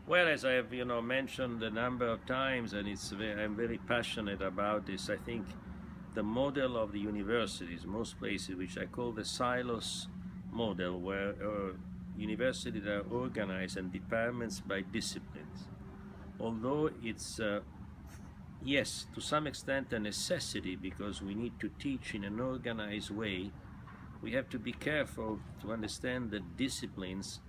Well, as I have, mentioned a number of times, and I'm very passionate about this. I think the model of the universities, most places, which I call the silos model, where universities are organized and departments by disciplines. Although it's, yes, to some extent a necessity because we need to teach in an organized way, we have to be careful to understand that disciplines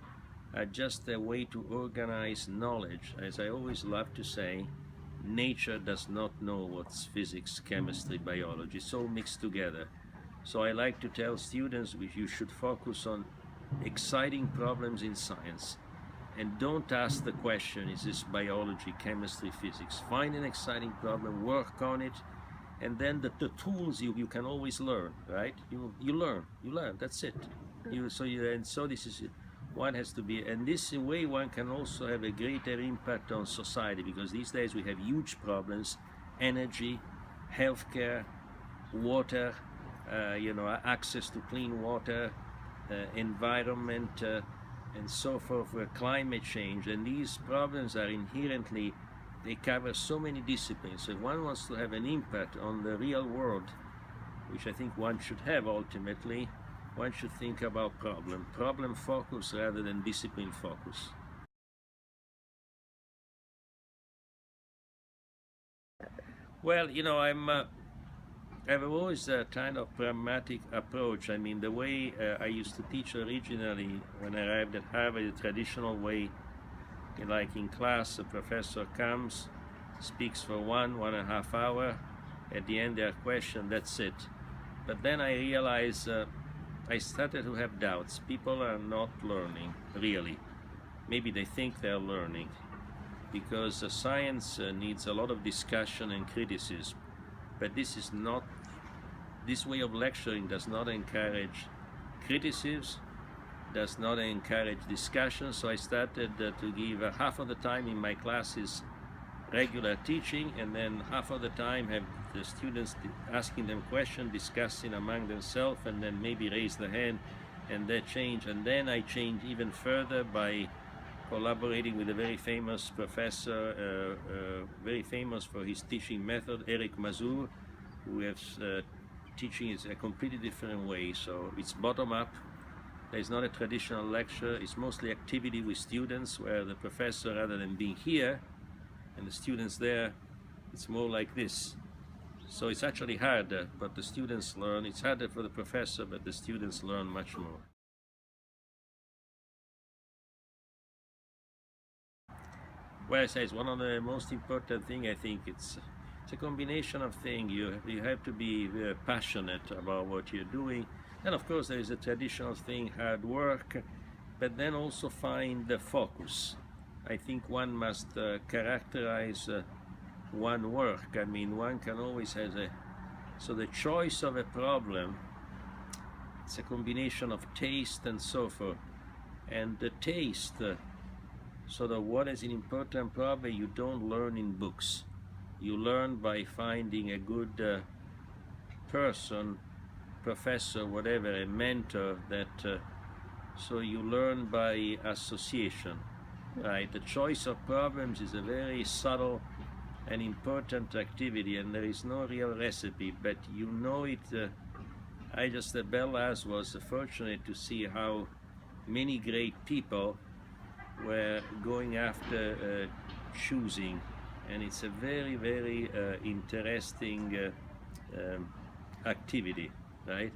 are just a way to organize knowledge. As I always love to say, nature does not know what's physics, chemistry, biology. It's all mixed together. So I like to tell students you should focus on exciting problems in science. And don't ask the question, is this biology, chemistry, physics? Find an exciting problem, work on it, and then the tools you can always learn, right? You learn, that's it. So this is, one has to be, and this way one can also have a greater impact on society, because these days we have huge problems: energy, healthcare, water, access to clean water, environment, and so forth, climate change. And these problems are inherently, they cover so many disciplines. So if one wants to have an impact on the real world, which I think one should have ultimately, one should think about problem focus rather than discipline focus. Well, I've always a kind of pragmatic approach. I mean, the way I used to teach originally when I arrived at Harvard, the traditional way, like in class, a professor comes, speaks for 1.5 hours, at the end there are questions, that's it. But then I realized I started to have doubts. People are not learning, really. Maybe they think they're learning, because science needs a lot of discussion and criticism. But this way of lecturing does not encourage criticism, does not encourage discussion. So I started to give half of the time in my classes regular teaching, and then half of the time have the students asking them questions, discussing among themselves, and then maybe raise the hand, and they change. And then I change even further by collaborating with a very famous professor, very famous for his teaching method, Eric Mazur, who has teaching is a completely different way. So it's bottom up. There's not a traditional lecture. It's mostly activity with students, where the professor, rather than being here and the students there, it's more like this. So it's actually harder, but the students learn. It's harder for the professor, but the students learn much more. Well, I say it's one of the most important things. I think it's a combination of things. You have to be passionate about what you're doing. And of course, there is a traditional thing, hard work, but then also find the focus. I think one must characterize one work. I mean, one can always have so the choice of a problem, it's a combination of taste and so forth. And the taste, sort of what is an important problem, you don't learn in books. You learn by finding a good person, professor, whatever, a mentor, that so you learn by association, right? The choice of problems is a very subtle and important activity, and there is no real recipe, but you know it. I just, Bellas was fortunate to see how many great people were going after choosing, and it's a very, very interesting activity, right?